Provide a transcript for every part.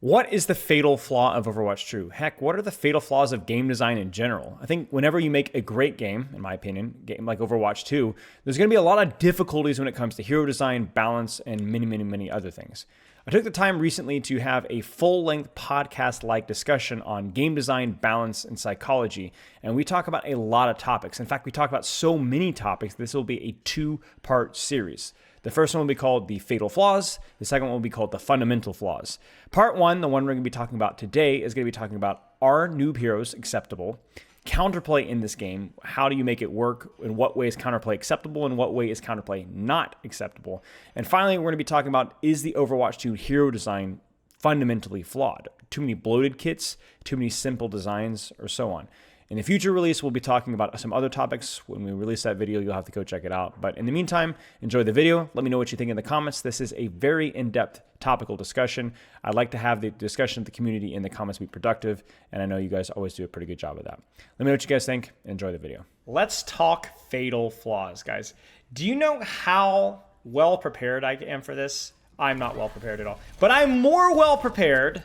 What is the fatal flaw of Overwatch 2? Heck, what are the fatal flaws of game design in general? I think whenever you make a great game, in my opinion, game like Overwatch 2, there's going to be a lot of difficulties when it comes to hero design, balance, and many other things. I took the time recently to have a full-length podcast-like discussion on game design, balance, and psychology, and we talk about a lot of topics. In fact, we talk about so many topics, this will be a two-part series. The first one will be called the fatal flaws. The second one will be called the fundamental flaws. Part one, the one we're going to be talking about today, is going to be talking about, are noob heroes acceptable? Counterplay in this game, how do you make it work? In what way is counterplay acceptable? In what way is counterplay not acceptable? And finally, we're going to be talking about, is the Overwatch 2 hero design fundamentally flawed? Too many bloated kits, too many simple designs, or so on. In the future release, we'll be talking about some other topics. When we release that video, you'll have to go check it out. But in the meantime, enjoy the video. Let me know what you think in the comments. This is a very in-depth topical discussion. I'd like to have the discussion of the community in the comments be productive, and I know you guys always do a pretty good job of that. Let me know what you guys think. Enjoy the video. Let's talk fatal flaws, guys. Do you know how well prepared I am for this? I'm not well prepared at all. But I'm more well prepared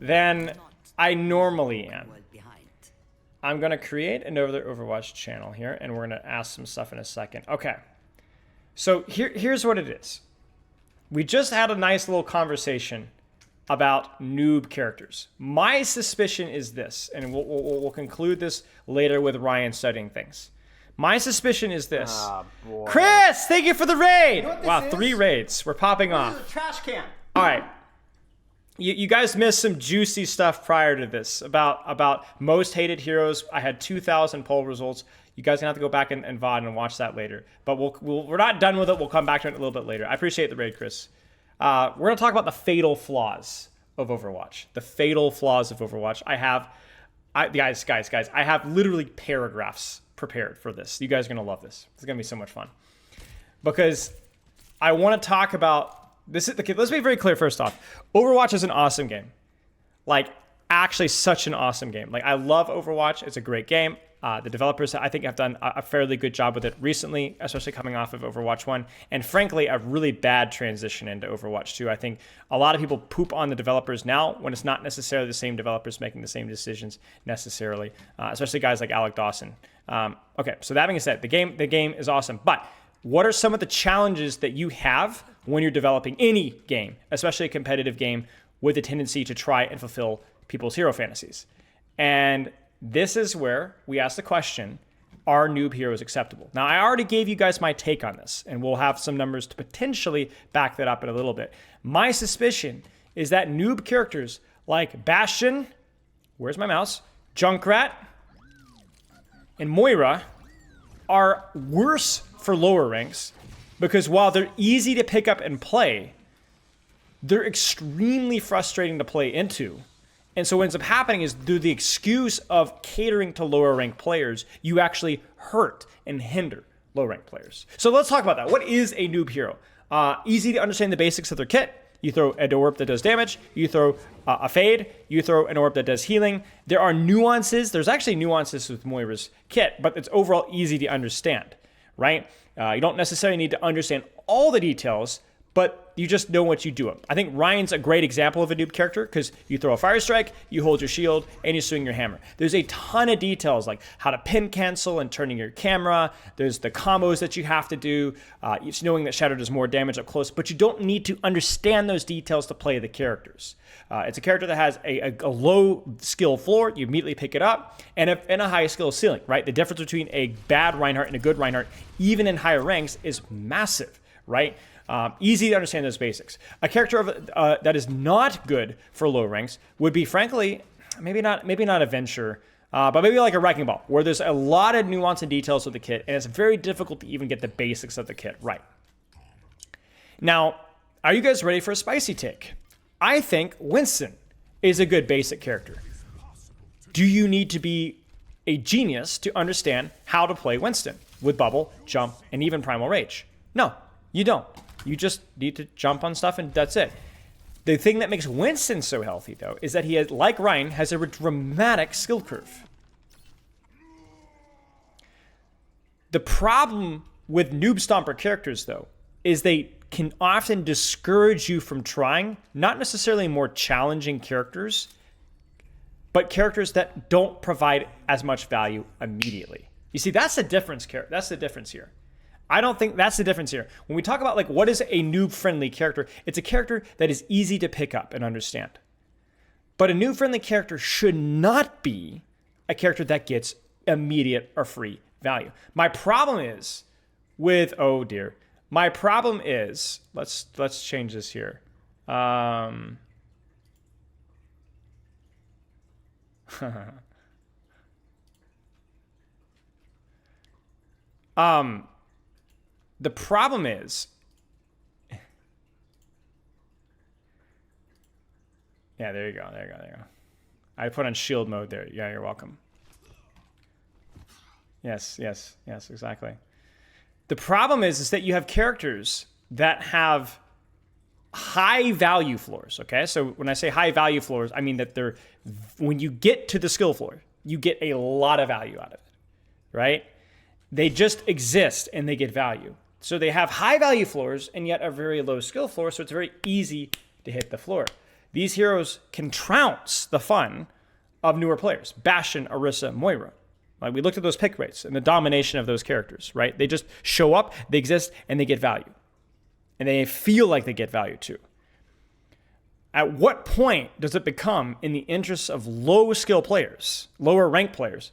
than I normally am. I'm going to create another Overwatch channel here, and we're going to ask some stuff in a second. Okay, so here's what it is. We just had a nice little conversation about noob characters. My suspicion is this, and we'll conclude this later with Ryan studying things. My suspicion is this. Chris, thank you for the raid. You know wow, is? 3 raids. We're popping off. This is a trash can. All right. You guys missed some juicy stuff prior to this about most hated heroes. I had 2,000 poll results. You guys are gonna have to go back and VOD and watch that later. But we're not done with it. We'll come back to it a little bit later. I appreciate the raid, Chris. We're gonna talk about the fatal flaws of Overwatch. The fatal flaws of Overwatch. Guys, I have literally paragraphs prepared for this. You guys are gonna love this. It's gonna be so much fun because I want to talk about. Okay, let's be very clear first off. Overwatch is an awesome game. Like, actually such an awesome game. Like, I love Overwatch. It's a great game. The developers, I think, have done a fairly good job with it recently, especially coming off of Overwatch 1. And frankly, a really bad transition into Overwatch 2. I think a lot of people poop on the developers now when it's not necessarily the same developers making the same decisions necessarily, especially guys like Alec Dawson. Okay, so that being said, the game is awesome. But what are some of the challenges that you have when you're developing any game, especially a competitive game with a tendency to try and fulfill people's hero fantasies? And this is where we ask the question, are noob heroes acceptable? Now, I already gave you guys my take on this, and we'll have some numbers to potentially back that up in a little bit. My suspicion is that noob characters like Bastion, where's my mouse, Junkrat, and Moira are worse for lower ranks because while they're easy to pick up and play, they're extremely frustrating to play into. And so what ends up happening is through the excuse of catering to lower ranked players, you actually hurt and hinder low ranked players. So let's talk about that. What is a noob hero? Easy to understand the basics of their kit. You throw an orb that does damage, you throw a fade, you throw an orb that does healing. There are nuances. There's actually nuances with Moira's kit, but it's overall easy to understand, right? You don't necessarily need to understand all the details, but you just know what you do. I think Ryan's a great example of a noob character because you throw a fire strike, you hold your shield, and you swing your hammer. There's a ton of details like how to pin cancel and turning your camera. There's the combos that you have to do. It's knowing that Shadow does more damage up close, but you don't need to understand those details to play the characters. It's a character that has a low skill floor. You immediately pick it up, and a high skill ceiling, right? The difference between a bad Reinhardt and a good Reinhardt, even in higher ranks, is massive, right? Easy to understand those basics. A character that is not good for low ranks would be, frankly, maybe not a Venture, but maybe like a Wrecking Ball, where there's a lot of nuance and details with the kit, and it's very difficult to even get the basics of the kit right. Now, are you guys ready for a spicy take? I think Winston is a good basic character. Do you need to be a genius to understand how to play Winston with Bubble, Jump, and even Primal Rage? No, you don't. You just need to jump on stuff and that's it. The thing that makes Winston so healthy, though, is that he has, like Ryan, has a dramatic skill curve. The problem with noob stomper characters, though, is they can often discourage you from trying, not necessarily more challenging characters, but characters that don't provide as much value immediately. You see, that's the difference. That's the difference here. I don't think that's the difference here. When we talk about like what is a noob-friendly character, it's a character that is easy to pick up and understand. But a noob-friendly character should not be a character that gets immediate or free value. My problem is with, oh dear. My problem is, let's change this here. The problem is, yeah, there you go. I put on shield mode there. Yeah, you're welcome. Yes, exactly. The problem is that you have characters that have high value floors, okay? So when I say high value floors, I mean that when you get to the skill floor, you get a lot of value out of it, right? They just exist and they get value. So they have high value floors and yet a very low skill floor, so it's very easy to hit the floor. These heroes can trounce the fun of newer players. Bastion, Orisa, Moira. Like we looked at those pick rates and the domination of those characters, right? They just show up, they exist, and they get value. And they feel like they get value too. At what point does it become in the interests of low skill players, lower ranked players,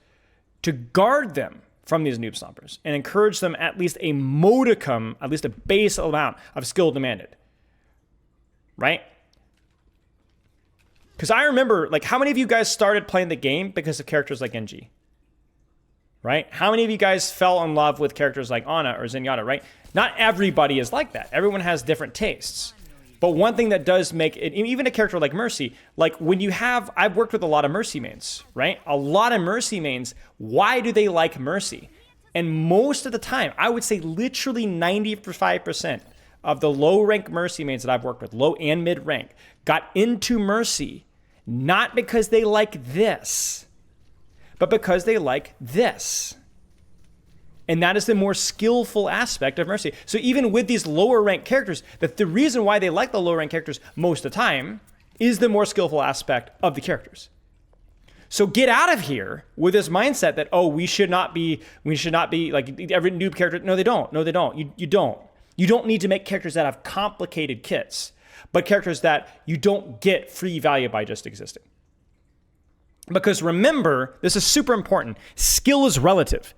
to guard them from these noob stompers and encourage them at least a modicum, at least a base amount of skill demanded, right? Because I remember, like, how many of you guys started playing the game because of characters like Genji, right? How many of you guys fell in love with characters like Ana or Zenyatta, right? Not everybody is like that. Everyone has different tastes. But one thing that does make it, even a character like Mercy, like when you have, I've worked with a lot of Mercy mains, right? A lot of Mercy mains, why do they like Mercy? And most of the time, I would say literally 95% of the low rank Mercy mains that I've worked with, low and mid rank, got into Mercy, not because they like this, but because they like this. And that is the more skillful aspect of Mercy. So even with these lower ranked characters, the reason why they like the lower ranked characters most of the time is the more skillful aspect of the characters. So get out of here with this mindset that, oh, we should not be like every noob character. No, they don't. You don't. You don't need to make characters that have complicated kits, but characters that you don't get free value by just existing. Because remember, this is super important. Skill is relative.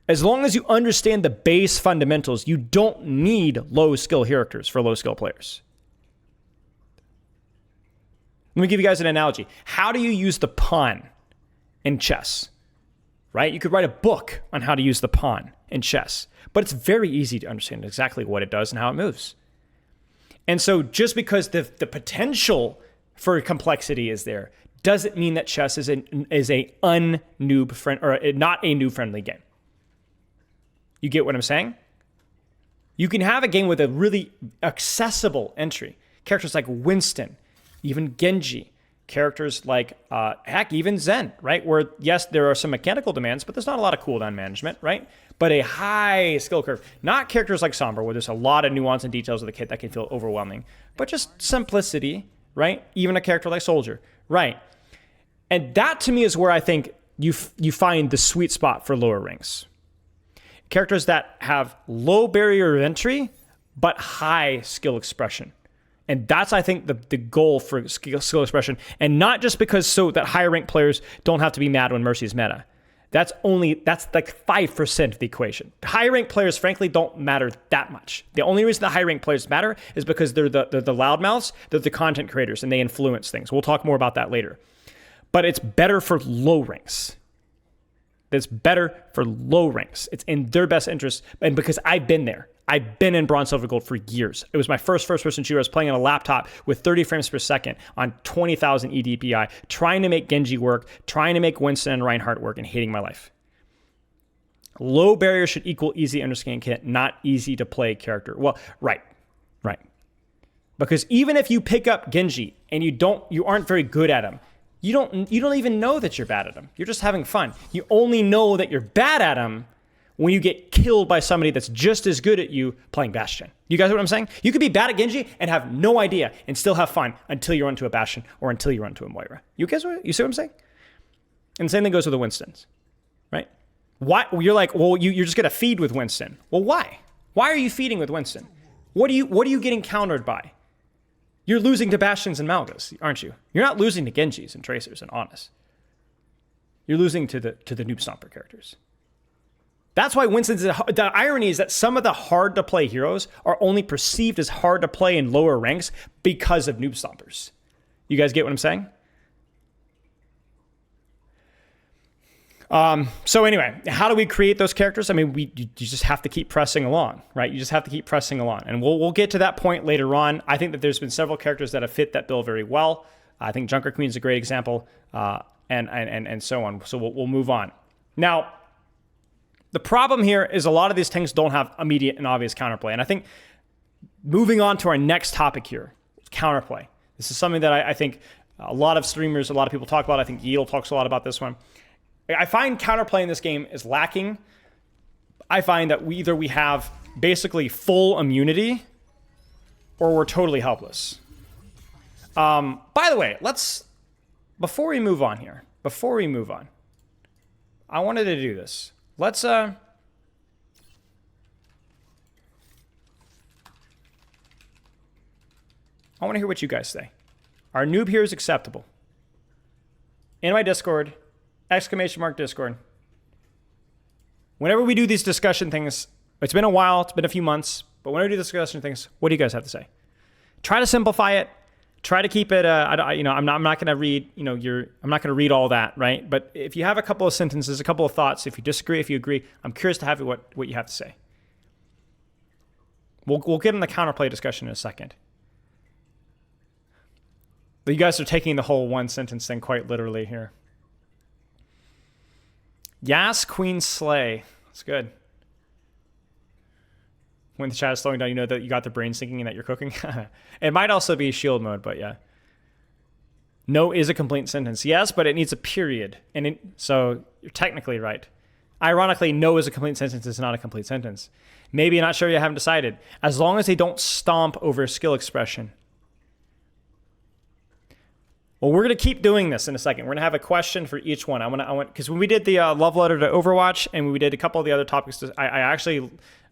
As long as you understand the base fundamentals, you don't need low skill characters for low skill players. Let me give you guys an analogy. How do you use the pawn in chess? Right? You could write a book on how to use the pawn in chess, but it's very easy to understand exactly what it does and how it moves. And so just because the potential for complexity is there, doesn't mean that chess is a un-noob friend or not a noob friendly game. You get what I'm saying? You can have a game with a really accessible entry. Characters like Winston, even Genji, characters like, even Zen, right? Where, yes, there are some mechanical demands, but there's not a lot of cooldown management, right? But a high skill curve. Not characters like Sombra, where there's a lot of nuance and details of the kit that can feel overwhelming, but just simplicity, right? Even a character like Soldier, right? And that, to me, is where I think you find the sweet spot for lower ranks. Characters that have low barrier of entry, but high skill expression. And that's, I think, the goal for skill expression. And not just because so that higher ranked players don't have to be mad when Mercy's meta. That's like 5% of the equation. Higher ranked players, frankly, don't matter that much. The only reason the high ranked players matter is because they're the loudmouths, they're the content creators, and they influence things. We'll talk more about that later. But it's better for low ranks. It's better for low ranks. It's in their best interest. And because I've been there. I've been in Bronze, Silver, Gold for years. It was my first-person shooter. I was playing on a laptop with 30 frames per second on 20,000 EDPI, trying to make Genji work, trying to make Winston and Reinhardt work, and hating my life. Low barrier should equal easy understand kit, not easy to play character. Well, right. Because even if you pick up Genji and you aren't very good at him, you don't even know that you're bad at him. You're just having fun. You only know that you're bad at him when you get killed by somebody that's just as good at you playing Bastion. You guys know what I'm saying? You could be bad at Genji and have no idea and still have fun until you run to a Bastion or until you run to a Moira. You see what I'm saying? And the same thing goes with the Winstons, right? Why? You're like, well, you're just going to feed with Winston. Well, why? Why are you feeding with Winston? What are you getting countered by? You're losing to Bastions and Malgas, aren't you? You're not losing to Genjis and Tracers and Honest. You're losing to the Noob Stomper characters. That's why Winston's... The irony is that some of the hard-to-play heroes are only perceived as hard to play in lower ranks because of Noob Stompers. You guys get what I'm saying? So anyway, how do we create those characters? I mean, you just have to keep pressing along, right? You just have to keep pressing along. And we'll get to that point later on. I think that there's been several characters that have fit that bill very well. I think Junker Queen is a great example, and so on. So we'll move on. Now, the problem here is a lot of these things don't have immediate and obvious counterplay. And I think moving on to our next topic here, counterplay. This is something that I think a lot of streamers, a lot of people talk about. I think Yeatle talks a lot about this one. I find counterplay in this game is lacking. I find that we have basically full immunity or we're totally helpless. By the way, before we move on, I wanted to do this. I want to hear what you guys say. Are noob heroes acceptable? In my Discord, !Discord. Whenever we do these discussion things, it's been a while, it's been a few months, but whenever we do discussion things, what do you guys have to say? Try to simplify it. Try to keep it. I'm not going to read. I'm not going to read all that, right? But if you have a couple of sentences, a couple of thoughts, if you disagree, if you agree, I'm curious to have what you have to say. We'll get in the counterplay discussion in a second. But you guys are taking the whole one sentence thing quite literally here. Yas Queen Slay. That's good. When the chat is slowing down, you know that you got the brain syncing and that you're cooking. It might also be shield mode, but yeah. No is a complete sentence. Yes, but it needs a period. So you're technically right. Ironically, no is a complete sentence. It's not a complete sentence. Maybe you're not sure, you haven't decided. As long as they don't stomp over skill expression. Well, we're going to keep doing this in a second. We're going to have a question for each one. Because when we did the love letter to Overwatch and we did a couple of the other topics, I actually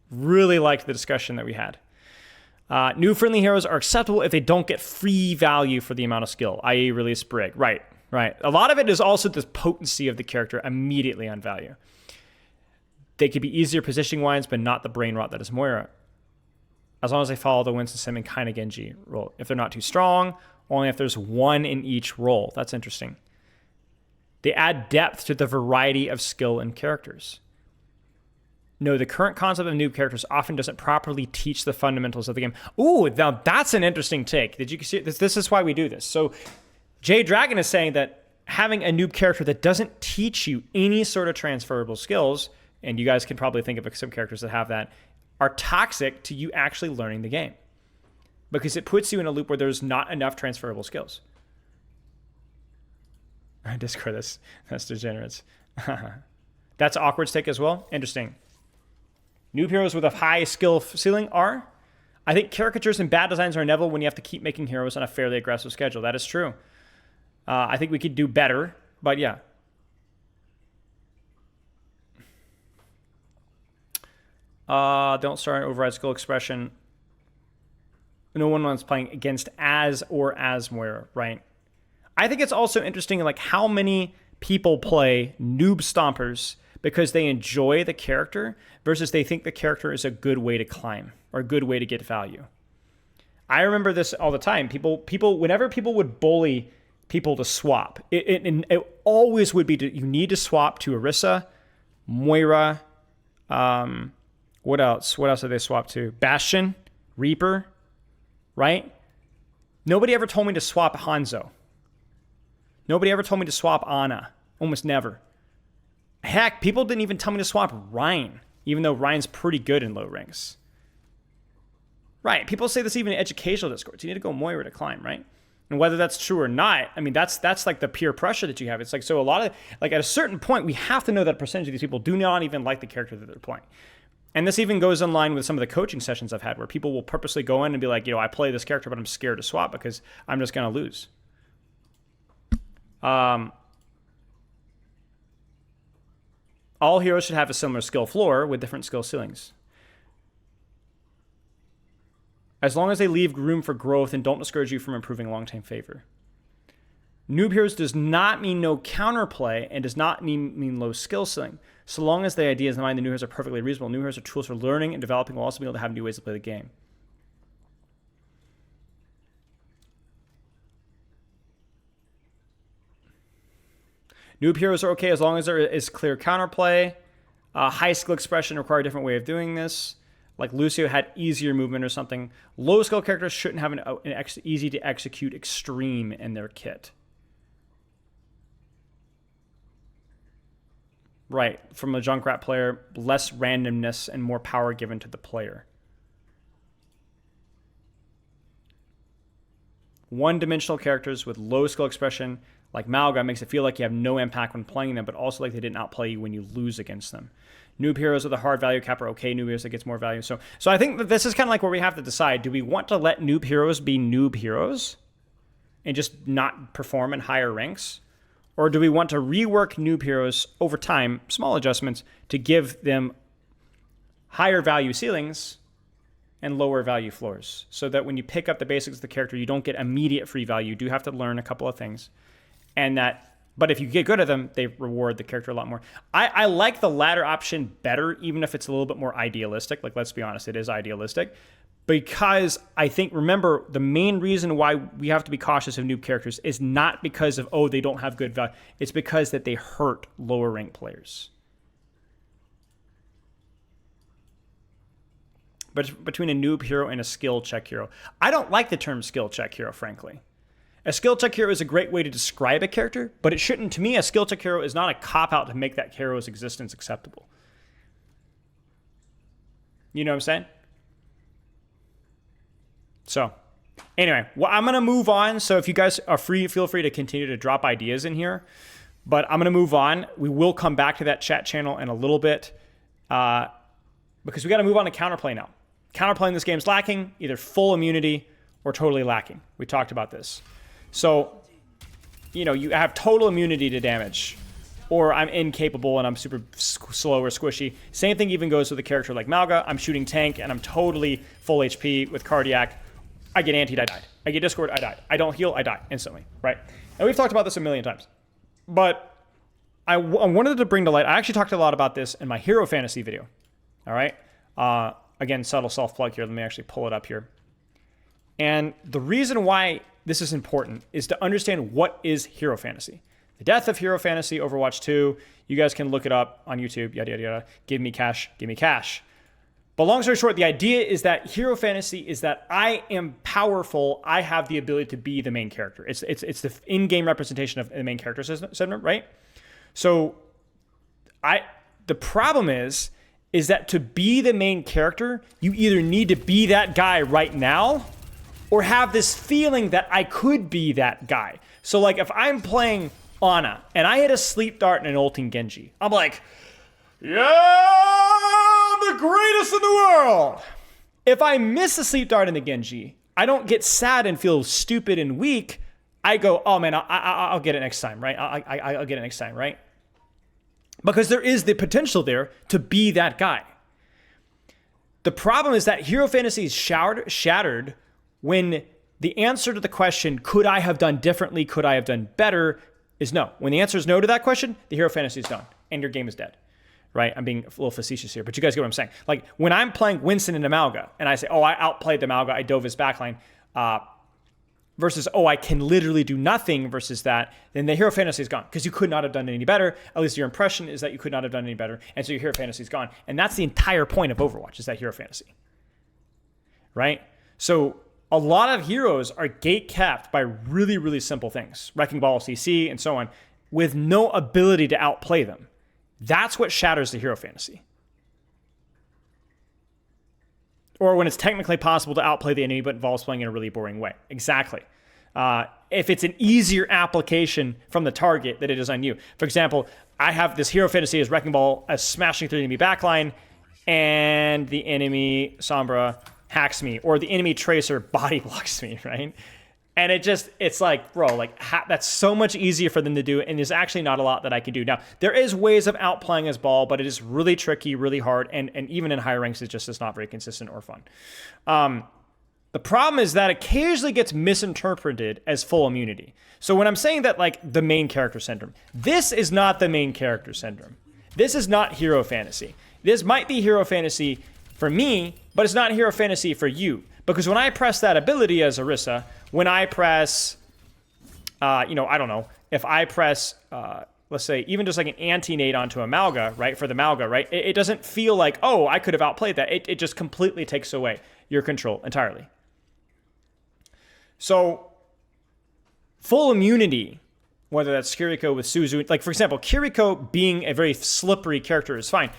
really liked the discussion that we had. New friendly heroes are acceptable if they don't get free value for the amount of skill, i.e. release Brig. Right. A lot of it is also the potency of the character immediately on value. They could be easier positioning wise, but not the brain rot that is Moira. As long as they follow the Winston Sim and kind of Genji role. If they're not too strong, only if there's one in each role. That's interesting. They add depth to the variety of skill and characters. No, the current concept of noob characters often doesn't properly teach the fundamentals of the game. Ooh, now that's an interesting take. Did you see this? This is why we do this. So Jay Dragon is saying that having a noob character that doesn't teach you any sort of transferable skills, and you guys can probably think of some characters that have that, are toxic to you actually learning the game. Because it puts you in a loop where there's not enough transferable skills. Discord, that's degenerates. That's Awkward's take as well. Interesting. Noob heroes with a high skill ceiling are? I think caricatures and bad designs are inevitable when you have to keep making heroes on a fairly aggressive schedule. That is true. I think we could do better, but yeah. Don't start an override skill expression. No one wants playing against as Moira, right? I think it's also interesting, like how many people play noob stompers because they enjoy the character versus they think the character is a good way to climb or a good way to get value. I remember this all the time. Whenever people would bully people to swap, it always would be you need to swap to Orisa, Moira. What else? What else did they swap to? Bastion, Reaper, right? Nobody ever told me to swap Hanzo. Nobody ever told me to swap Ana. Almost never. Heck, people didn't even tell me to swap Ryan, even though Ryan's pretty good in low ranks. Right, people say this even in educational discords. You need to go Moira to climb, right? And whether that's true or not, I mean, that's like the peer pressure that you have. It's like, so a lot of, like, at a certain point, we have to know that a percentage of these people do not even like the character that they're playing. And this even goes in line with some of the coaching sessions I've had where people will purposely go in and be like, I play this character, but I'm scared to swap because I'm just going to lose. All heroes should have a similar skill floor with different skill ceilings. As long as they leave room for growth and don't discourage you from improving long-term favor. Noob heroes does not mean no counterplay and does not mean low skill ceiling. So long as the ideas behind the new heroes are perfectly reasonable, new heroes are tools for learning and developing will also be able to have new ways to play the game. Noob heroes are okay as long as there is clear counterplay. High skill expression require a different way of doing this. Like Lucio had easier movement or something. Low skill characters shouldn't have an easy to execute extreme in their kit. Right, from a Junkrat player, less randomness and more power given to the player. One-dimensional characters with low skill expression, like Malga, makes it feel like you have no impact when playing them, but also like they didn't outplay you when you lose against them. Noob heroes with a hard value cap are okay. Noob heroes that gets more value. So I think that this is kind of like where we have to decide, do we want to let noob heroes be noob heroes and just not perform in higher ranks? Or do we want to rework noob heroes over time, small adjustments, to give them higher value ceilings and lower value floors, so that when you pick up the basics of the character, you don't get immediate free value. You do have to learn a couple of things. But if you get good at them, they reward the character a lot more. I like the latter option better, even if it's a little bit more idealistic. Like, let's be honest, it is idealistic. Because I think, remember, the main reason why we have to be cautious of noob characters is not because of, they don't have good value. It's because that they hurt lower ranked players. But between a noob hero and a skill check hero, I don't like the term skill check hero, frankly. A skill check hero is a great way to describe a character, but it shouldn't, to me, a skill check hero is not a cop-out to make that hero's existence acceptable. You know what I'm saying? So, anyway, I'm going to move on. So if you guys are free, feel free to continue to drop ideas in here. But I'm going to move on. We will come back to that chat channel in a little bit because we got to move on to counterplay now. Counterplay in this game is lacking, either full immunity or totally lacking. We talked about this. So, you have total immunity to damage, or I'm incapable and I'm super slow or squishy. Same thing even goes with a character like Malga. I'm shooting tank and I'm totally full HP with cardiac. I get antied, I died. I get discord, I died. I don't heal, I die instantly, right? And we've talked about this a million times. But I wanted to bring to light, I actually talked a lot about this in my Hero Fantasy video, all right? Again, subtle self-plug here. Let me actually pull it up here. And the reason why this is important is to understand what is Hero Fantasy. The death of Hero Fantasy, Overwatch 2. You guys can look it up on YouTube, yada, yada, yada. Give me cash, give me cash. But long story short, the idea is that Hero Fantasy is that I am powerful. I have the ability to be the main character. It's the in-game representation of the main character system, right? So the problem is that to be the main character, you either need to be that guy right now or have this feeling that I could be that guy. So like if I'm playing Ana and I hit a sleep dart and an ulting Genji, I'm like, yeah, I'm the greatest in the world. If I miss a sleep dart in the Genji, I don't get sad and feel stupid and weak. I go, oh man, I'll get it next time, right? I'll get it next time, right? Because there is the potential there to be that guy. The problem is that Hero Fantasy is shattered when the answer to the question, could I have done differently, could I have done better, is no. When the answer is no to that question, the Hero Fantasy is done, and your game is dead, right? I'm being a little facetious here, but you guys get what I'm saying. Like, when I'm playing Winston in Amalga, and I say, I outplayed the Amalga, I dove his backline, versus, I can literally do nothing versus that, then the Hero Fantasy is gone, because you could not have done it any better. At least your impression is that you could not have done any better, and so your Hero Fantasy is gone. And that's the entire point of Overwatch, is that Hero Fantasy, right? So a lot of heroes are gate-capped by really, really simple things, Wrecking Ball, CC, and so on, with no ability to outplay them. That's what shatters the Hero Fantasy. Or when it's technically possible to outplay the enemy, but involves playing in a really boring way. Exactly. if it's an easier application from the target that it is on you. For example, I have this Hero Fantasy as Wrecking Ball as smashing through the enemy backline, and the enemy Sombra hacks me, or the enemy Tracer body blocks me, right? And it's like, bro, like that's so much easier for them to do, and there's actually not a lot that I can do. Now, there is ways of outplaying his ball, but it is really tricky, really hard, and even in higher ranks, it's not very consistent or fun. The problem is that occasionally gets misinterpreted as full immunity. So when I'm saying that, like, the main character syndrome, this is not the main character syndrome. This is not Hero Fantasy. This might be Hero Fantasy for me, but it's not Hero Fantasy for you. Because when I press that ability as Orisa, when I press, I don't know, if I press, let's say, even just like an anti-nade onto a Malga, right, for the Malga, right, it doesn't feel like, oh, I could have outplayed that. It just completely takes away your control entirely. So, full immunity, whether that's Kiriko with Suzu, like, for example, Kiriko being a very slippery character is fine.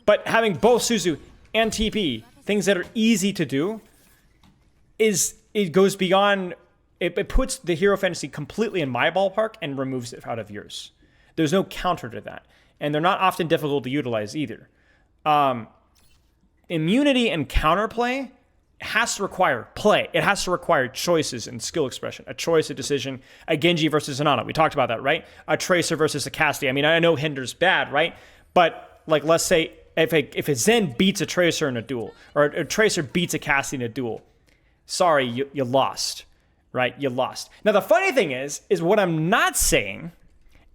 But having both Suzu and TP, things that are easy to do, it goes beyond, it puts the Hero Fantasy completely in my ballpark and removes it out of yours. There's no counter to that. And they're not often difficult to utilize either. Immunity and counterplay has to require play. It has to require choices and skill expression. A choice, a decision, a Genji versus an Ana. We talked about that, right? A Tracer versus a Cassidy. I mean, I know Hinder's bad, right? But, like, let's say if a Zen beats a Tracer in a duel, or a Tracer beats a Cassidy in a duel, sorry, you lost, right? You lost. Now, the funny thing is what I'm not saying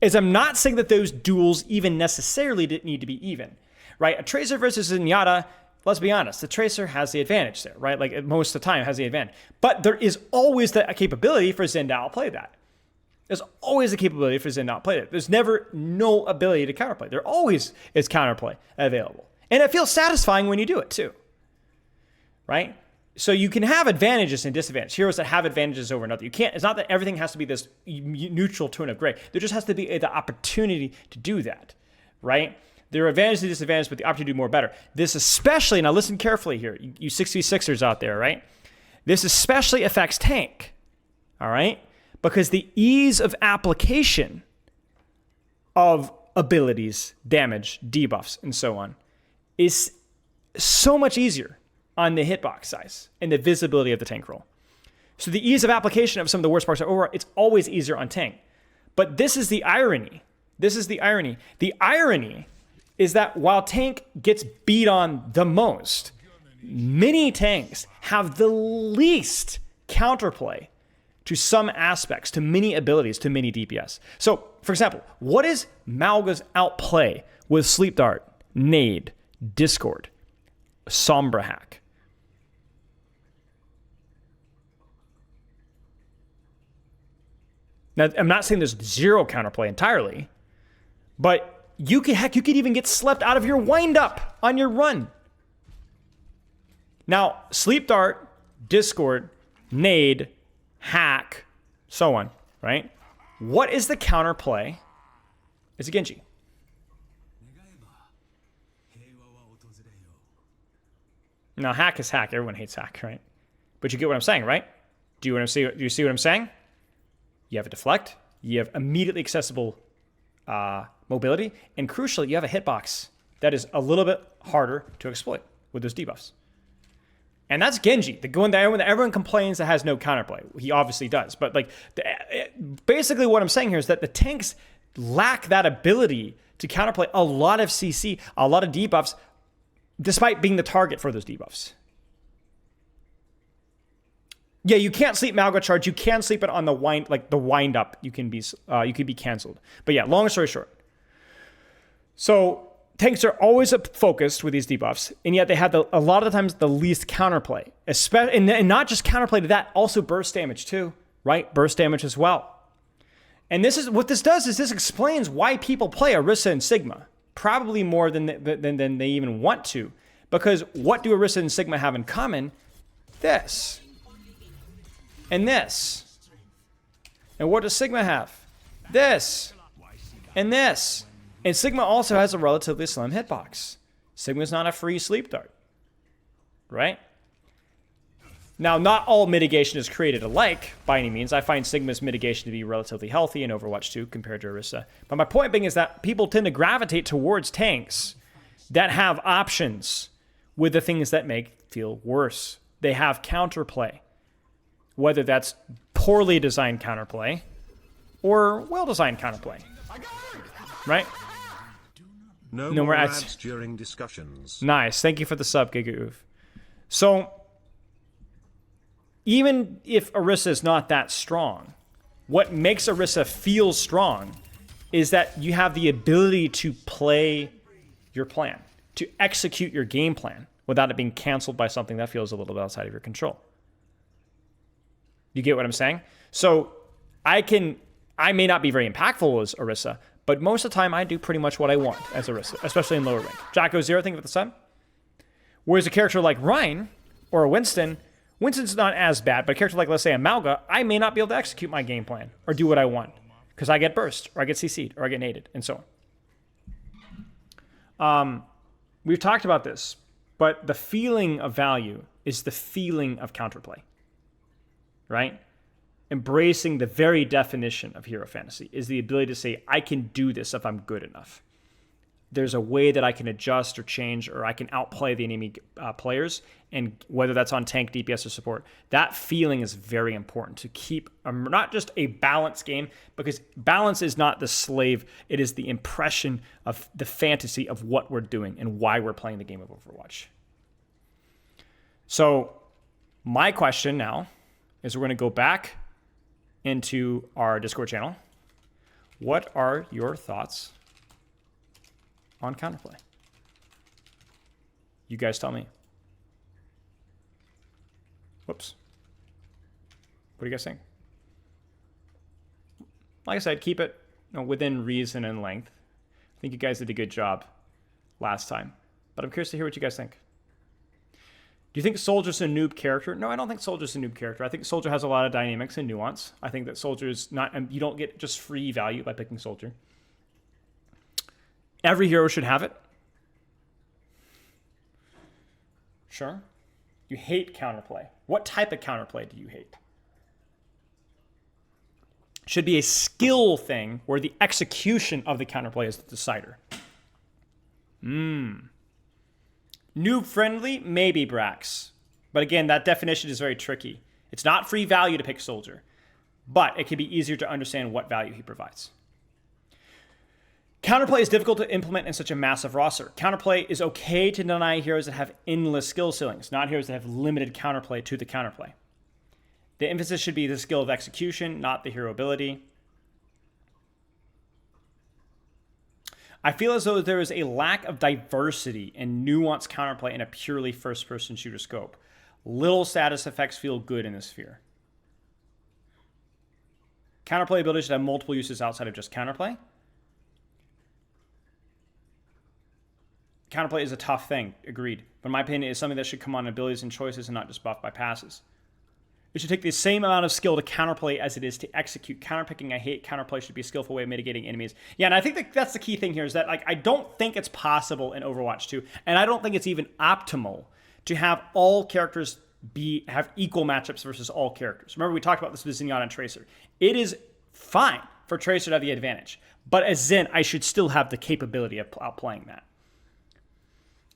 is I'm not saying that those duels even necessarily didn't need to be even, right? A Tracer versus Zenyatta, let's be honest, the Tracer has the advantage there, right? Like, most of the time has the advantage. But there is always the capability for Zen to outplay that. There's always the capability for Zen to outplay that. There's never no ability to counterplay. There always is counterplay available. And it feels satisfying when you do it too, right? So you can have advantages and disadvantages. Heroes that have advantages over another. You can't, it's not that everything has to be this neutral tone of gray. There just has to be the opportunity to do that, right? There are advantages and disadvantages, but the opportunity to do more better. This especially, now listen carefully here, you 6v6ers out there, right? This especially affects tank, all right? Because the ease of application of abilities, damage, debuffs, and so on is so much easier on the hitbox size and the visibility of the tank roll. So the ease of application of some of the worst parts of Overwatch, it's always easier on tank. But this is the irony. This is the irony. The irony is that while tank gets beat on the most, many tanks have the least counterplay to some aspects, to many abilities, to many DPS. So, for example, what is Malga's outplay with Sleep Dart, Nade, Discord, Sombra Hack? Now, I'm not saying there's zero counterplay entirely, but you could even get slept out of your wind-up on your run. Now, Sleep Dart, Discord, Nade, Hack, so on, right? What is the counterplay? It's a Genji. Now, Hack is Hack. Everyone hates Hack, right? But you get what I'm saying, right? Do you see what I'm saying? You have a deflect. You have immediately accessible mobility. And crucially, you have a hitbox that is a little bit harder to exploit with those debuffs. And that's Genji, the one that everyone complains that has no counterplay. He obviously does. But like, basically what I'm saying here is that the tanks lack that ability to counterplay a lot of CC, a lot of debuffs, despite being the target for those debuffs. Yeah, you can't sleep Malga charge. You can sleep it on the wind up. You can be canceled. But yeah, long story short. So tanks are always focused with these debuffs, and yet they have a lot of the times the least counterplay. And not just counterplay to that, also burst damage too, right? Burst damage as well. And what this does is this explains why people play Orisa and Sigma, probably more than they even want to. Because what do Orisa and Sigma have in common? This. And this. And what does Sigma have? This. And this. And Sigma also has a relatively slim hitbox. Sigma's not a free sleep dart. Right? Now, not all mitigation is created alike by any means. I find Sigma's mitigation to be relatively healthy in Overwatch 2 compared to Orisa. But my point being is that people tend to gravitate towards tanks that have options with the things that make feel worse. They have counterplay, whether that's poorly designed counterplay or well-designed counterplay, right? No more ads during discussions. Nice. Thank you for the sub, GigaOov. So, even if Orisa is not that strong, what makes Orisa feel strong is that you have the ability to play your plan, to execute your game plan without it being canceled by something that feels a little bit outside of your control. You get what I'm saying? So I may not be very impactful as Orisa, but most of the time I do pretty much what I want as Orisa, especially in lower rank. Jacko Zero, think of the sub. Whereas a character like Ryan or a Winston's not as bad, but a character like, let's say, a Malga, I may not be able to execute my game plan or do what I want because I get burst or I get CC'd or I get naded and so on. We've talked about this, but the feeling of value is the feeling of counterplay, right? Embracing the very definition of hero fantasy is the ability to say, I can do this if I'm good enough. There's a way that I can adjust or change, or I can outplay the enemy players, and whether that's on tank, DPS, or support. That feeling is very important to keep not just a balanced game, because balance is not the slave. It is the impression of the fantasy of what we're doing and why we're playing the game of Overwatch. So my question now is we're going to go back into our Discord channel. What are your thoughts on counterplay? You guys tell me. Whoops. What do you guys think? Like I said, keep it within reason and length. I think you guys did a good job last time, but I'm curious to hear what you guys think. Do you think Soldier's a noob character? No, I don't think Soldier's a noob character. I think Soldier has a lot of dynamics and nuance. I think that Soldier is not, you don't get just free value by picking Soldier. Every hero should have it. Sure. You hate counterplay. What type of counterplay do you hate? Should be a skill thing where the execution of the counterplay is the decider. Noob friendly? Maybe, Brax. But again, that definition is very tricky. It's not free value to pick Soldier, but it can be easier to understand what value he provides. Counterplay is difficult to implement in such a massive roster. Counterplay is okay to deny heroes that have endless skill ceilings, not heroes that have limited counterplay to the counterplay. The emphasis should be the skill of execution, not the hero ability. I feel as though there is a lack of diversity and nuanced counterplay in a purely first-person shooter scope. Little status effects feel good in this sphere. Counterplay abilities should have multiple uses outside of just counterplay. Counterplay is a tough thing, agreed. But in my opinion, it's something that should come on abilities and choices and not just buffed by passes. It should take the same amount of skill to counterplay as it is to execute. Counterpicking, I hate. Counterplay should be a skillful way of mitigating enemies. Yeah, and I think that's the key thing here is that I don't think it's possible in Overwatch 2, and I don't think it's even optimal to have all characters have equal matchups versus all characters. Remember, we talked about this with Zenyatta and Tracer. It is fine for Tracer to have the advantage, but as Zen, I should still have the capability of outplaying that.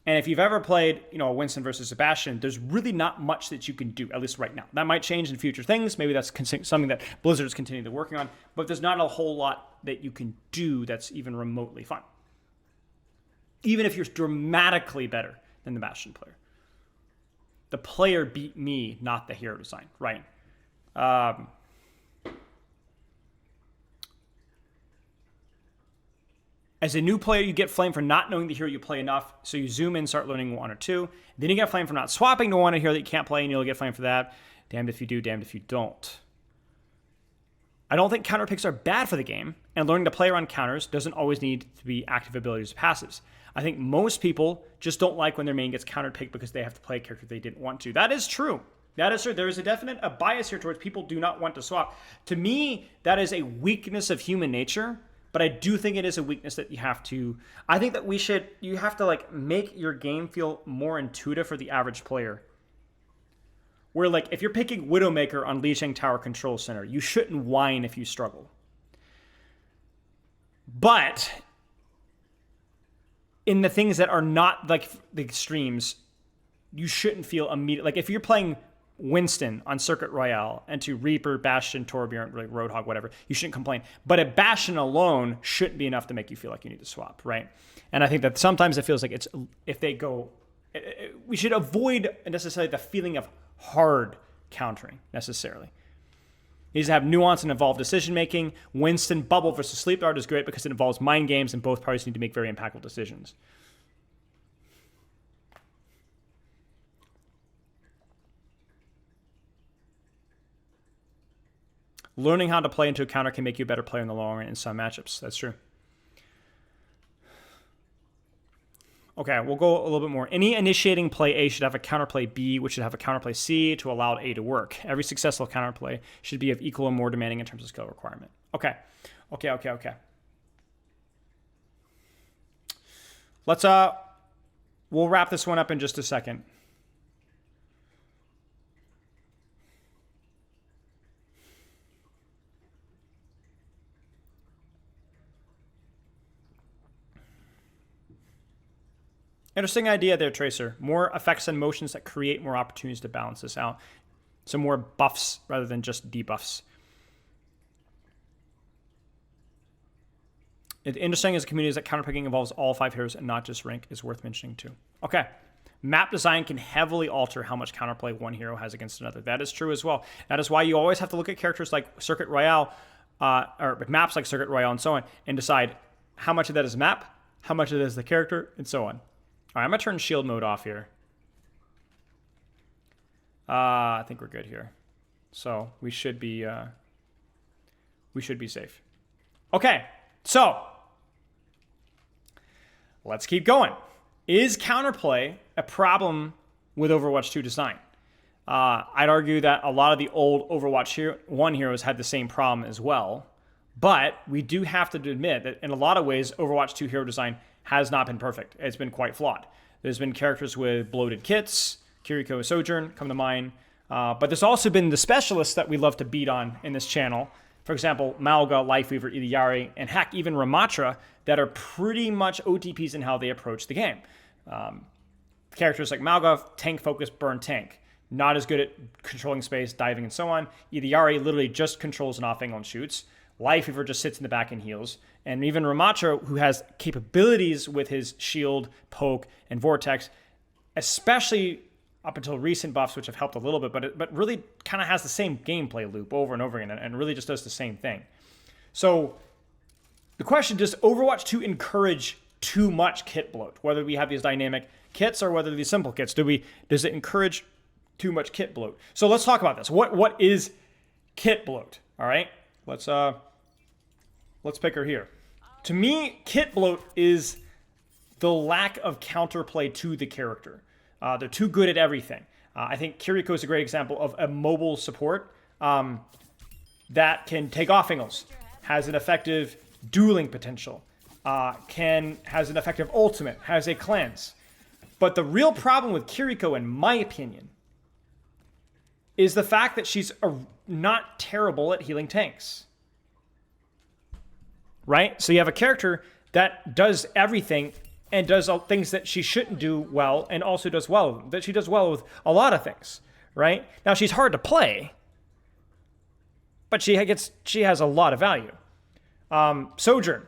And if you've ever played, a Winston versus Sebastian, there's really not much that you can do, at least right now. That might change in future things. Maybe that's something that Blizzard is continuing to working on. But there's not a whole lot that you can do that's even remotely fun. Even if you're dramatically better than the Bastion player. The player beat me, not the hero design, right? As a new player, you get flamed for not knowing the hero you play enough, so you zoom in, start learning one or two. Then you get flamed for not swapping to one hero that you can't play, and you'll get flamed for that. Damned if you do, damned if you don't. I don't think counter picks are bad for the game, and learning to play around counters doesn't always need to be active abilities or passives. I think most people just don't like when their main gets counter picked because they have to play a character they didn't want to. That is true. That is true. There is a definite bias here towards people do not want to swap. To me, that is a weakness of human nature. But I do think it is a weakness that you have to... I think that you have to make your game feel more intuitive for the average player. Where like if you're picking Widowmaker on Lijiang Tower Control Center, you shouldn't whine if you struggle. But in the things that are not like the extremes, you shouldn't feel immediate. Like if you're playing Winston on Circuit Royale and to Reaper, Bastion, Torbjorn, like Roadhog, whatever, you shouldn't complain. But a Bastion alone shouldn't be enough to make you feel like you need to swap, right? And I think that sometimes it feels like it's if they go, we should avoid necessarily the feeling of hard countering necessarily. It needs to have nuance and involved decision making. Winston Bubble versus Sleep Dart is great because it involves mind games and both parties need to make very impactful decisions. Learning how to play into a counter can make you a better player in the long run in some matchups. That's true. Okay, we'll go a little bit more. Any initiating play A should have a counterplay B, which should have a counterplay C to allow A to work. Every successful counterplay should be of equal or more demanding in terms of skill requirement. Okay. Let's we'll wrap this one up in just a second. Interesting idea there, Tracer. More effects and motions that create more opportunities to balance this out. So more buffs rather than just debuffs. Interesting as a community is that counterpicking involves all 5 heroes and not just rank is worth mentioning too. Okay. Map design can heavily alter how much counterplay one hero has against another. That is true as well. That is why you always have to look at characters like Circuit Royale, or maps like Circuit Royale and so on, and decide how much of that is map, how much of that is the character, and so on. All right, I'm going to turn shield mode off here. I think we're good here. So we should be safe. Okay, so let's keep going. Is counterplay a problem with Overwatch 2 design? I'd argue that a lot of the old Overwatch 1 heroes had the same problem as well. But we do have to admit that in a lot of ways, Overwatch 2 hero design has not been perfect. It's been quite flawed. There's been characters with bloated kits, Kiriko and Sojourn come to mind. But there's also been the specialists that we love to beat on in this channel. For example, Malga, Lifeweaver, Idiyari, and heck, even Ramatra that are pretty much OTPs in how they approach the game. Characters like Malga, tank focus, burn tank. Not as good at controlling space, diving, and so on. Idiyari literally just controls an off angle and shoots. Lifeweaver just sits in the back and heals. And even Ramatra, who has capabilities with his shield, poke, and vortex, especially up until recent buffs, which have helped a little bit, but really kind of has the same gameplay loop over and over again and really just does the same thing. So the question, does Overwatch 2 encourage too much kit bloat? Whether we have these dynamic kits or whether these simple kits, does it encourage too much kit bloat? So let's talk about this. What is kit bloat? All right, let's pick her here. To me, kit bloat is the lack of counterplay to the character. They're too good at everything. I think Kiriko is a great example of a mobile support that can take off angles, has an effective dueling potential, has an effective ultimate, has a cleanse. But the real problem with Kiriko, in my opinion, is the fact that she's not terrible at healing tanks. Right? So you have a character that does everything and does things that she shouldn't do well and also does well. That she does well with a lot of things, right? Now, she's hard to play, but she has a lot of value. Sojourn,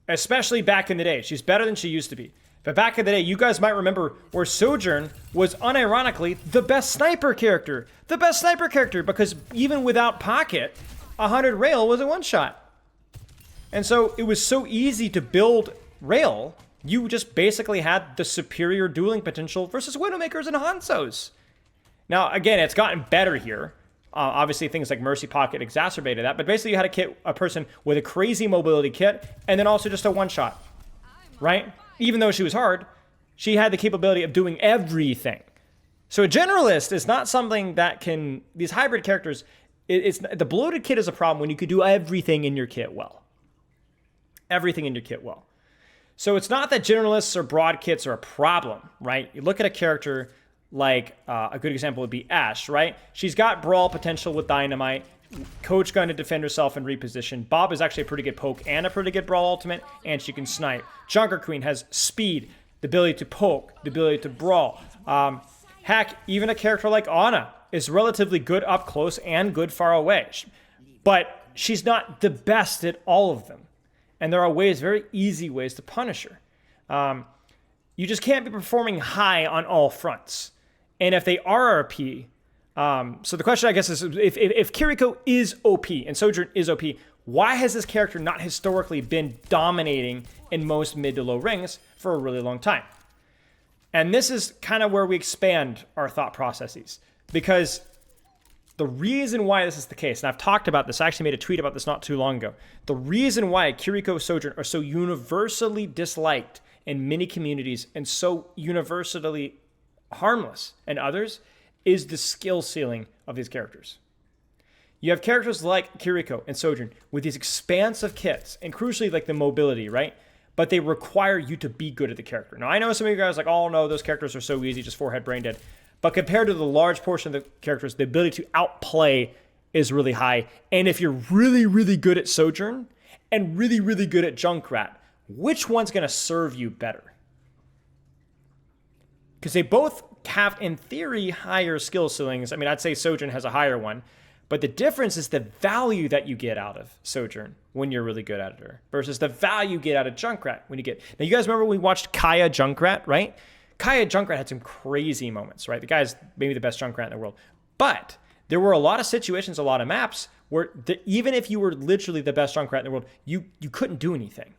especially back in the day, she's better than she used to be. But back in the day, you guys might remember where Sojourn was unironically the best sniper character. The best sniper character, because even without Pocket, 100 Rail was a one-shot. And so it was so easy to build Rail. You just basically had the superior dueling potential versus Widowmakers and Hanzos. Now, again, it's gotten better here. Obviously, things like Mercy Pocket exacerbated that. But basically, you had a person with a crazy mobility kit and then also just a one-shot, right? Even though she was hard, she had the capability of doing everything. So a generalist is not something that can... These hybrid characters, the bloated kit is a problem when you could do everything in your kit well. Everything in your kit well. So it's not that generalists or broad kits are a problem, right? You look at a character like a good example would be Ashe, right? She's got brawl potential with Dynamite, Coach Gun to defend herself and reposition. Bob is actually a pretty good poke and a pretty good brawl ultimate, and she can snipe. Junker Queen has speed, the ability to poke, the ability to brawl. Heck, even a character like Ana is relatively good up close and good far away. But she's not the best at all of them. And there are ways, very easy ways to punish her. You just can't be performing high on all fronts. And if they are RP, so the question I guess is, if Kiriko is OP and Sojourn is OP, why has this character not historically been dominating in most mid to low rings for a really long time? And this is kind of where we expand our thought processes, because the reason why this is the case, and I've talked about this, I actually made a tweet about this not too long ago. The reason why Kiriko and Sojourn are so universally disliked in many communities and so universally harmless in others is the skill ceiling of these characters. You have characters like Kiriko and Sojourn with these expansive kits, and crucially like the mobility, right? But they require you to be good at the character. Now, I know some of you guys are like, oh no, those characters are so easy, just forehead brain dead. But compared to the large portion of the characters, the ability to outplay is really high. And if you're really, really good at Sojourn and really, really good at Junkrat, which one's going to serve you better? Because they both have, in theory, higher skill ceilings. I mean, I'd say Sojourn has a higher one. But the difference is the value that you get out of Sojourn when you're really good at it versus the value you get out of Junkrat when you get... Now, you guys remember when we watched Kaya Junkrat, right? Kaya Junkrat had some crazy moments, right? The guy's maybe the best Junkrat in the world. But there were a lot of situations, a lot of maps where even if you were literally the best Junkrat in the world, you couldn't do anything.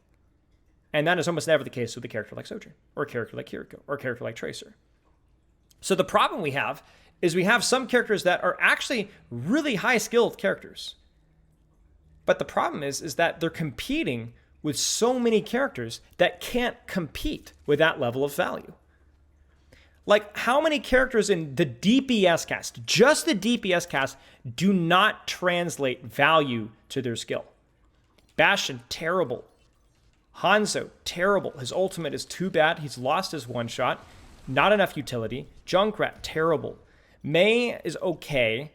And that is almost never the case with a character like Sojourn or a character like Kiriko or a character like Tracer. So the problem we have is we have some characters that are actually really high-skilled characters. But the problem is that they're competing with so many characters that can't compete with that level of value. Like, how many characters in the DPS cast, just the DPS cast, do not translate value to their skill? Bastion, terrible. Hanzo, terrible. His ultimate is too bad. He's lost his one-shot. Not enough utility. Junkrat, terrible. Mei is okay.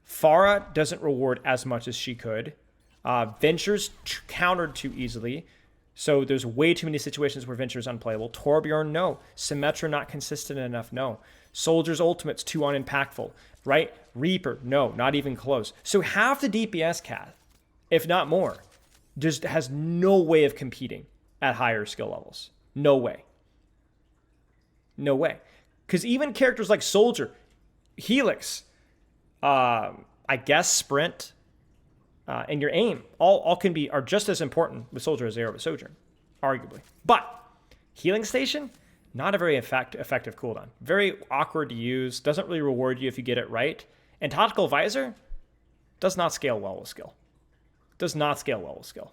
Pharah doesn't reward as much as she could. Venture's countered too easily. So there's way too many situations where Venture's unplayable. Torbjorn, no. Symmetra, not consistent enough, no. Soldier's ultimate's too unimpactful, right? Reaper, no, not even close. So half the DPS cast, if not more, just has no way of competing at higher skill levels. No way. No way. Because even characters like Soldier, Helix, I guess Sprint, and your aim, all are just as important with Soldier as they are with Sojourn, arguably. But Healing Station, not a very effective cooldown. Very awkward to use, doesn't really reward you if you get it right. And Tactical Visor does not scale well with skill. Does not scale well with skill.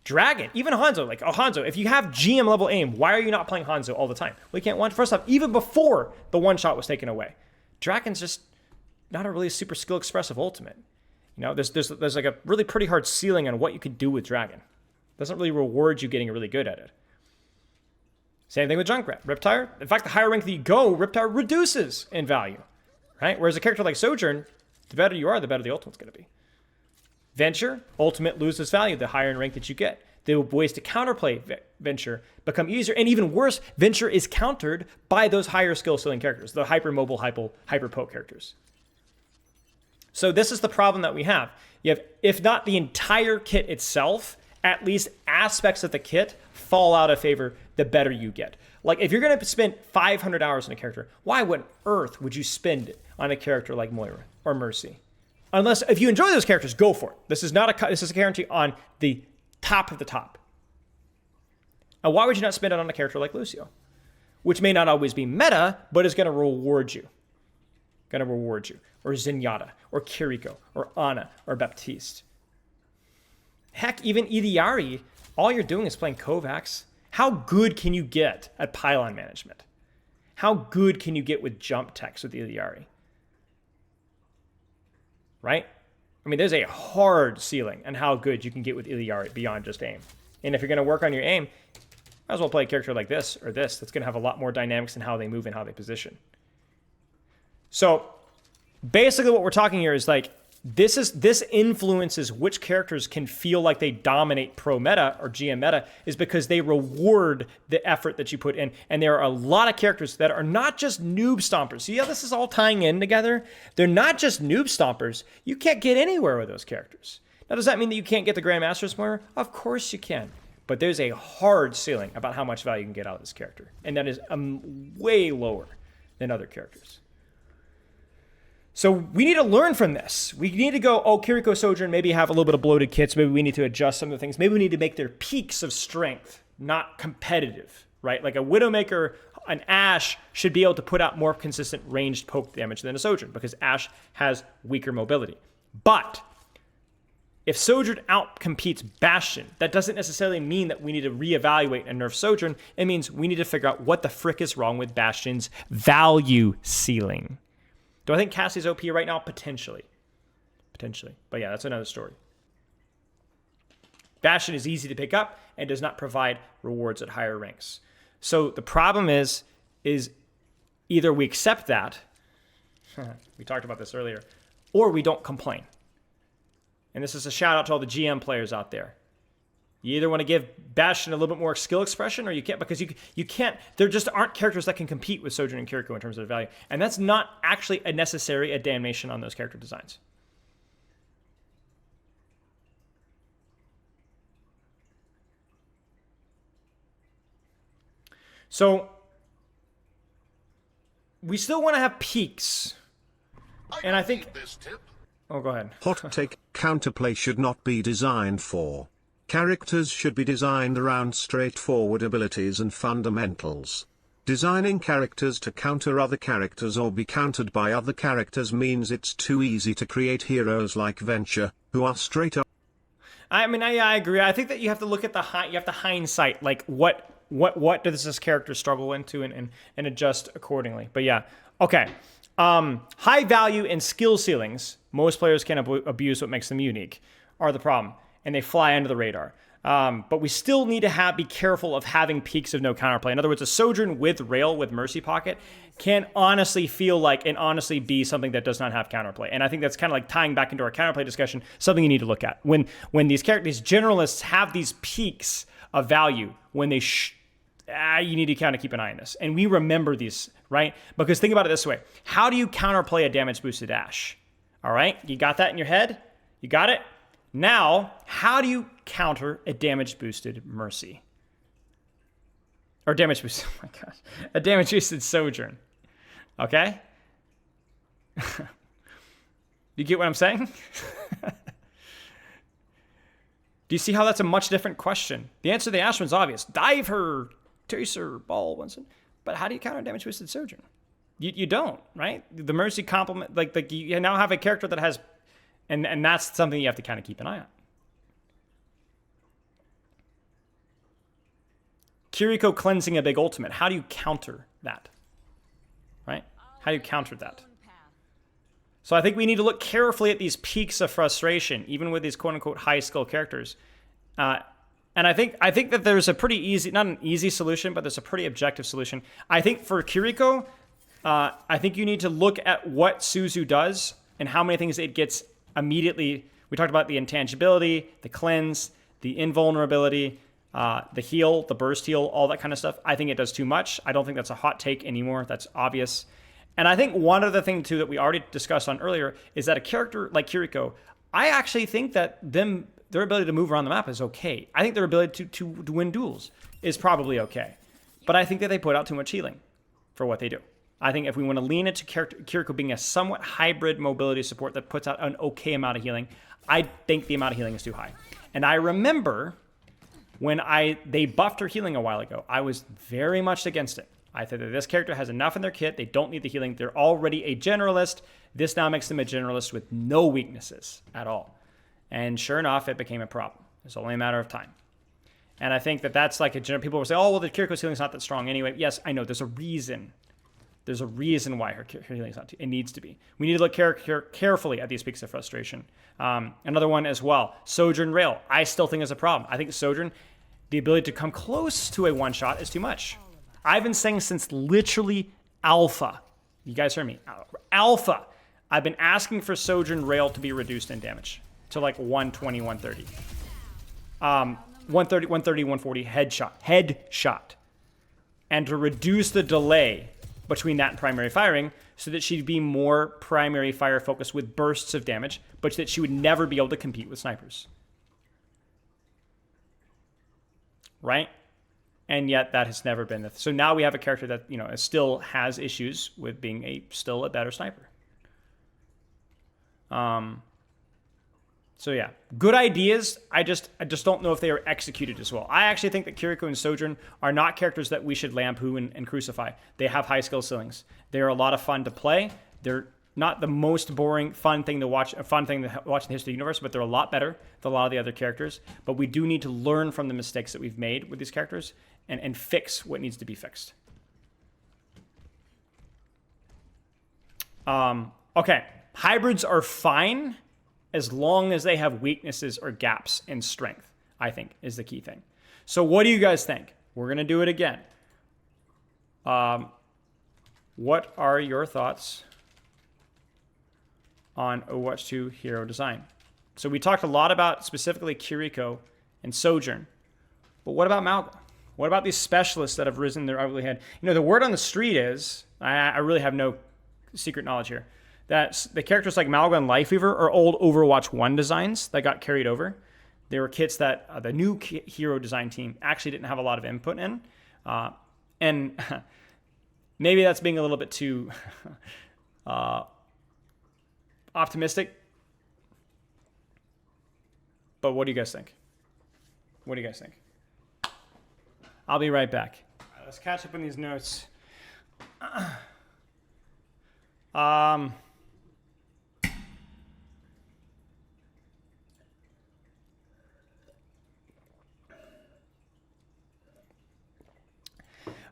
Dragon, even Hanzo, like, oh, Hanzo, if you have GM level aim, why are you not playing Hanzo all the time? Well, you can't one. First off, even before the one shot was taken away, Dragon's just not a really super skill expressive ultimate. You know, there's like a really pretty hard ceiling on what you can do with Dragon. Doesn't really reward you getting really good at it. Same thing with Junkrat. Riptire, in fact, the higher rank that you go, Riptire reduces in value, right? Whereas a character like Sojourn, the better you are, the better the ultimate's going to be. Venture, ultimate loses value the higher in rank that you get. The ways to counterplay Venture become easier, and even worse, Venture is countered by those higher skill ceiling characters, the hyper-mobile, hyper-poke characters. So this is the problem that we have. You have, if not the entire kit itself, at least aspects of the kit fall out of favor the better you get. Like, if you're going to spend 500 hours on a character, why on earth would you spend it on a character like Moira or Mercy? Unless, if you enjoy those characters, go for it. This is a guarantee on the top of the top. And why would you not spend it on a character like Lucio? Which may not always be meta, but is going to reward you. Or Zenyatta, or Kiriko, or Ana, or Baptiste. Heck, even Idiari, all you're doing is playing Kovacs. How good can you get at pylon management? How good can you get with jump techs with Idiari? Right? I mean, there's a hard ceiling on how good you can get with Idiari beyond just aim. And if you're going to work on your aim, Might as well play a character like this or this. That's going to have a lot more dynamics in how they move and how they position. So basically what we're talking here is like, this influences which characters can feel like they dominate pro meta or GM meta, is because they reward the effort that you put in. And there are a lot of characters that are not just noob stompers. See how this is all tying in together? They're not just noob stompers. You can't get anywhere with those characters. Now, does that mean that you can't get the Grandmaster Spoiler? Of course you can. But there's a hard ceiling about how much value you can get out of this character. And that is way lower than other characters. So we need to learn from this. We need to go, oh, Kiriko, Sojourn maybe have a little bit of bloated kits. Maybe we need to adjust some of the things. Maybe we need to make their peaks of strength not competitive, right? Like a Widowmaker, an Ashe should be able to put out more consistent ranged poke damage than a Sojourn, because Ashe has weaker mobility. But if Sojourn outcompetes Bastion, that doesn't necessarily mean that we need to reevaluate and nerf Sojourn. It means we need to figure out what the frick is wrong with Bastion's value ceiling. Do I think Cassie's OP right now? Potentially. Potentially. But yeah, that's another story. Bastion is easy to pick up and does not provide rewards at higher ranks. So the problem is either we accept that, we talked about this earlier, or we don't complain. And this is a shout out to all the GM players out there. You either want to give Bastion a little bit more skill expression, or you can't, because you can't, there just aren't characters that can compete with Sojourn and Kiriko in terms of value. And that's not actually a damnation on those character designs. So we still want to have peaks. And I think this tip. Oh, go ahead. Hot take: counterplay should not be designed for. Characters should be designed around straightforward abilities and fundamentals. Designing characters to counter other characters or be countered by other characters means it's too easy to create heroes like Venture, who are straight up. I mean, I agree. I think that you have to look at you have to hindsight, like what does this character struggle into and adjust accordingly. But yeah, okay. High value and skill ceilings, most players can abuse what makes them unique, are the problem, and they fly under the radar. But we still need to be careful of having peaks of no counterplay. In other words, a Sojourn with Rail with Mercy Pocket can honestly feel like and honestly be something that does not have counterplay. And I think that's kind of like tying back into our counterplay discussion, something you need to look at. When these generalists have these peaks of value, when they you need to kind of keep an eye on this. And we remember these, right? Because think about it this way. How do you counterplay a damage boosted Ashe? All right, you got that in your head? You got it? Now, how do you counter a damage boosted Mercy? Or damage boosted, oh my gosh. A damage boosted Sojourn. Okay? You get what I'm saying? Do you see how that's a much different question? The answer to the Ashe one's obvious. Dive her, Tracer, Ball, Winston. But how do you counter damage boosted Sojourn? You don't, right? The Mercy complement, like you now have a character that has, and that's something you have to kind of keep an eye on. Kiriko cleansing a big ultimate. How do you counter that? Right? How do you counter that? So I think we need to look carefully at these peaks of frustration, even with these quote-unquote high-skill characters. And I think that there's a pretty easy, not an easy solution, but there's a pretty objective solution. I think for Kiriko, I think you need to look at what Suzu does and how many things it gets immediately. We talked about the intangibility, the cleanse, the invulnerability, the heal, the burst heal, all that kind of stuff. I think it does too much. I don't think that's a hot take anymore. That's obvious. And I think one other thing, too, that we already discussed on earlier is that a character like Kiriko, I actually think that their ability to move around the map is okay. I think their ability to win duels is probably okay. But I think that they put out too much healing for what they do. I think if we want to lean into Kiriko being a somewhat hybrid mobility support that puts out an okay amount of healing, I think the amount of healing is too high. And I remember when they buffed her healing a while ago, I was very much against it. I thought that this character has enough in their kit. They don't need the healing. They're already a generalist. This now makes them a generalist with no weaknesses at all. And sure enough, it became a problem. It's only a matter of time. And I think that that's like people will say, oh, well, the Kiriko's healing is not that strong anyway. Yes, I know. There's a reason. There's a reason why her healing is not. It needs to be. We need to look carefully at these peaks of frustration. Another one as well. Sojourn Rail. I still think is a problem. I think Sojourn, The ability to come close to a one-shot is too much. I've been saying since literally alpha. You guys heard me. Alpha. I've been asking for Sojourn Rail to be reduced in damage to like 120, 130. 130, 130, 140 headshot. And to reduce the delay between that and primary firing so that she'd be more primary fire focused with bursts of damage, but that she would never be able to compete with snipers. Right? And yet that has never been. So now we have a character that, you know, still has issues with being still a better sniper. So yeah, good ideas. I just don't know if they are executed as well. I actually think that Kiriko and Sojourn are not characters that we should lampoon and crucify. They have high skill ceilings. They are a lot of fun to play. They're not the most boring, fun thing to watch in the history of the universe, but they're a lot better than a lot of the other characters. But we do need to learn from the mistakes that we've made with these characters and fix what needs to be fixed. Okay. Hybrids are fine as long as they have weaknesses or gaps in strength, I think, is the key thing. So what do you guys think? We're going to do it again. What are your thoughts on Overwatch 2 Hero Design? So we talked a lot about specifically Kiriko and Sojourn. But what about Malga? What about these specialists that have risen their ugly head? You know, the word on the street is, I really have no secret knowledge here, that the characters like Malga and Lifeweaver are old Overwatch 1 designs that got carried over. They were kits that the new hero design team actually didn't have a lot of input in. And maybe that's being a little bit too optimistic. But what do you guys think? What do you guys think? I'll be right back. All right, let's catch up on these notes.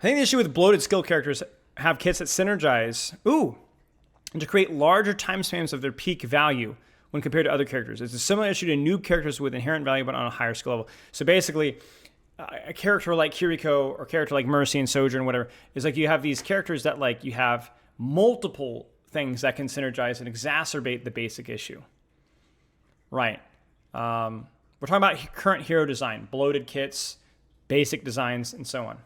I think the issue with bloated skill characters have kits that synergize, and to create larger time spans of their peak value when compared to other characters. It's a similar issue to noob characters with inherent value but on a higher skill level. So basically, a character like Kiriko or a character like Mercy and Sojourn, whatever, is like you have these characters that like you have multiple things that can synergize and exacerbate the basic issue. Right. We're talking about current hero design, bloated kits, basic designs, and so on.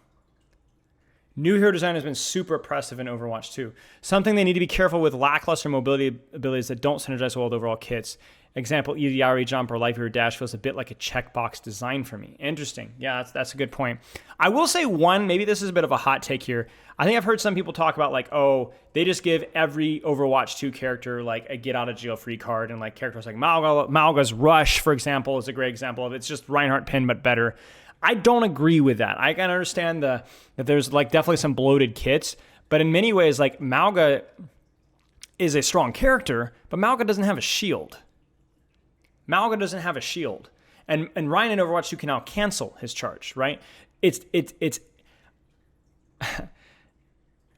New hero design has been super oppressive in Overwatch 2. Something they need to be careful with lackluster mobility abilities that don't synergize well with overall kits. Example, either Yari jump or Lifeweaver dash feels a bit like a checkbox design for me. Interesting. Yeah, that's a good point. I will say one, maybe this is a bit of a hot take here. I think I've heard some people talk about like, oh, they just give every Overwatch 2 character like a get out of jail free card, and like characters like Malga's Rush, for example, is a great example of it. It's just Reinhardt pin, but better. I don't agree with that. I can understand that there's like definitely some bloated kits, but in many ways, like Malga is a strong character, but Malga doesn't have a shield. Malga doesn't have a shield. And Ryan in Overwatch 2 can now cancel his charge, right? It's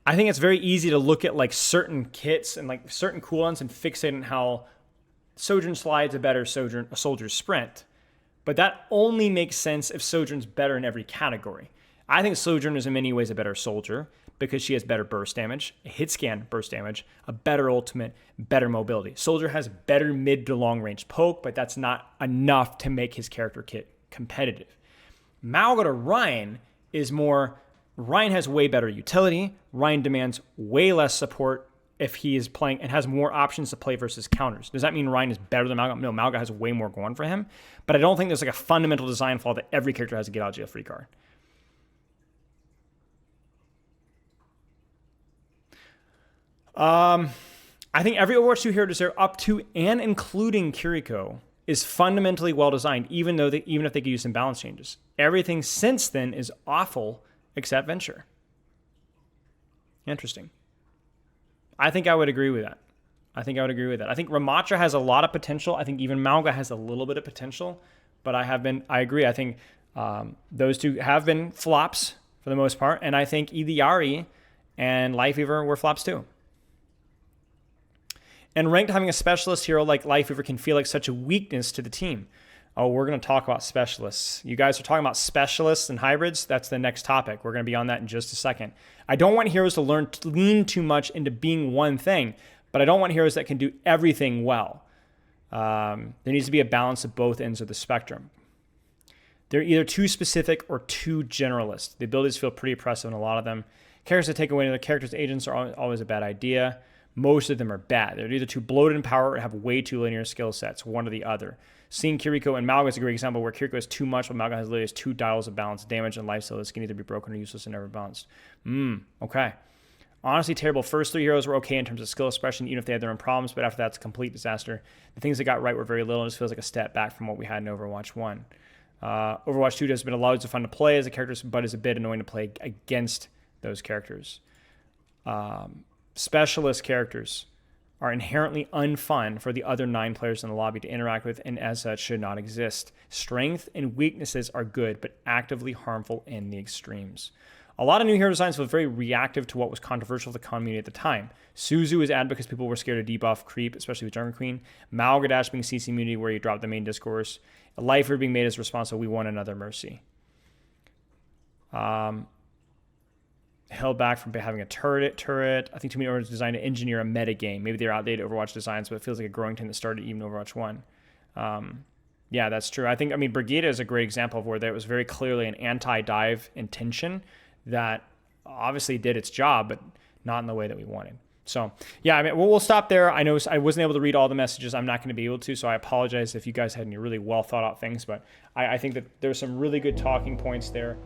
I think it's very easy to look at like certain kits and like certain cooldowns and fixate on how Sojourn slides a better soldier's sprint. But that only makes sense if Sojourn's better in every category. I think Sojourn is in many ways a better soldier because she has better burst damage, a hit scan burst damage, a better ultimate, better mobility. Soldier has better mid to long range poke, but that's not enough to make his character kit competitive. Malga to Ryan is more, Ryan has way better utility. Ryan demands way less support if he is playing and has more options to play versus counters. Does that mean Ryan is better than Malga? No, Malga has way more going for him. But I don't think there's like a fundamental design flaw that every character has to get out of jail free card. I think every Overwatch 2 hero design up to and including Kiriko is fundamentally well designed, even if they could use some balance changes. Everything since then is awful except Venture. Interesting. I think I would agree with that. I think Ramatra has a lot of potential. I think even Malga has a little bit of potential, but I agree. I think those two have been flops for the most part, and I think Yari and Lifeweaver were flops too. And ranked, having a specialist hero like Lifeweaver can feel like such a weakness to the team. Oh, we're going to talk about specialists. You guys are talking about specialists and hybrids. That's the next topic. We're going to be on that in just a second. I don't want heroes to lean too much into being one thing, but I don't want heroes that can do everything well. There needs to be a balance of both ends of the spectrum. They're either too specific or too generalist. The abilities feel pretty oppressive in a lot of them. Characters that take away their characters' agents are always a bad idea. Most of them are bad. They're either too bloated in power or have way too linear skill sets, one or the other. Seeing Kiriko and Malga is a great example where Kiriko has too much, but Malga has literally 2 dials of balance, damage, and life, so this can either be broken or useless and never balanced. Okay. Honestly, terrible. First 3 heroes were okay in terms of skill expression, even if they had their own problems, but after that, it's a complete disaster. The things that got right were very little, and it just feels like a step back from what we had in Overwatch 1. Overwatch 2 has been loads of fun to play as a character, but is a bit annoying to play against those characters. Specialist characters are inherently unfun for the other 9 players in the lobby to interact with, and as such should not exist. Strength and weaknesses are good, but actively harmful in the extremes. A lot of new hero designs feel very reactive to what was controversial to the community at the time. Suzu was added because people were scared to debuff creep, especially with Jungle Queen. Malgadash being CC immunity where you drop the main discourse. A lifer being made as responsible, we want another mercy. Held back from having a turret. I think too many orders designed to engineer a meta game. Maybe they're outdated Overwatch designs, but it feels like a growing trend that started even Overwatch 1. Yeah, that's true. I think, Brigida is a great example of where there was very clearly an anti-dive intention that obviously did its job, but not in the way that we wanted. So, yeah, we'll stop there. I know I wasn't able to read all the messages. I'm not going to be able to, so I apologize if you guys had any really well thought out things, but I think that there's some really good talking points there.